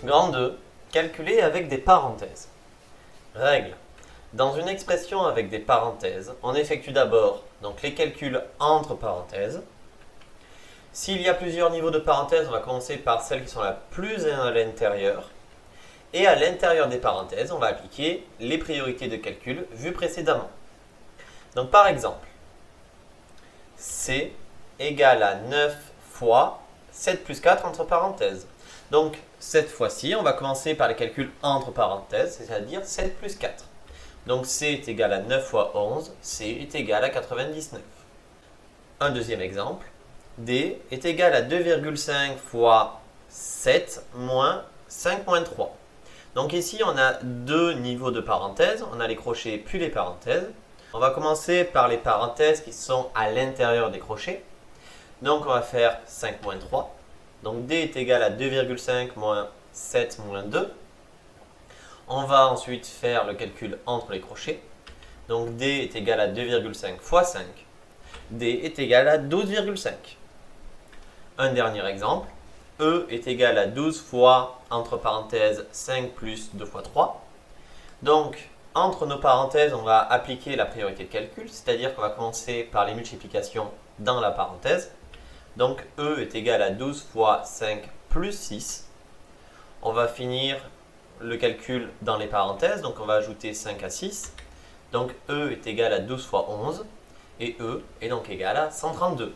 Grand 2. Calculer avec des parenthèses. Règle. Dans une expression avec des parenthèses, on effectue d'abord les calculs entre parenthèses. S'il y a plusieurs niveaux de parenthèses, on va commencer par celles qui sont la plus à l'intérieur. Et à l'intérieur des parenthèses, on va appliquer les priorités de calcul vues précédemment. Donc par exemple, C égale à 9 fois 7 plus 4 entre parenthèses. Donc cette fois-ci, on va commencer par les calculs entre parenthèses, c'est-à-dire 7 plus 4. Donc C est égal à 9 fois 11, C est égal à 99. Un deuxième exemple, D est égal à 2,5 fois 7 moins 5 moins 3. Donc ici, on a deux niveaux de parenthèses, on a les crochets puis les parenthèses. On va commencer par les parenthèses qui sont à l'intérieur des crochets. Donc on va faire 5 moins 3. Donc D est égal à 2,5 moins 7 moins 2. On va ensuite faire le calcul entre les crochets. Donc D est égal à 2,5 fois 5. D est égal à 12,5. Un dernier exemple. E est égal à 12 fois, entre parenthèses, 5 plus 2 fois 3. Donc, entre nos parenthèses, on va appliquer la priorité de calcul, c'est-à-dire qu'on va commencer par les multiplications dans la parenthèse. Donc, E est égal à 12 fois 5 plus 6. On va finir le calcul dans les parenthèses, donc on va ajouter 5 à 6. Donc, E est égal à 12 fois 11, et E est donc égal à 132.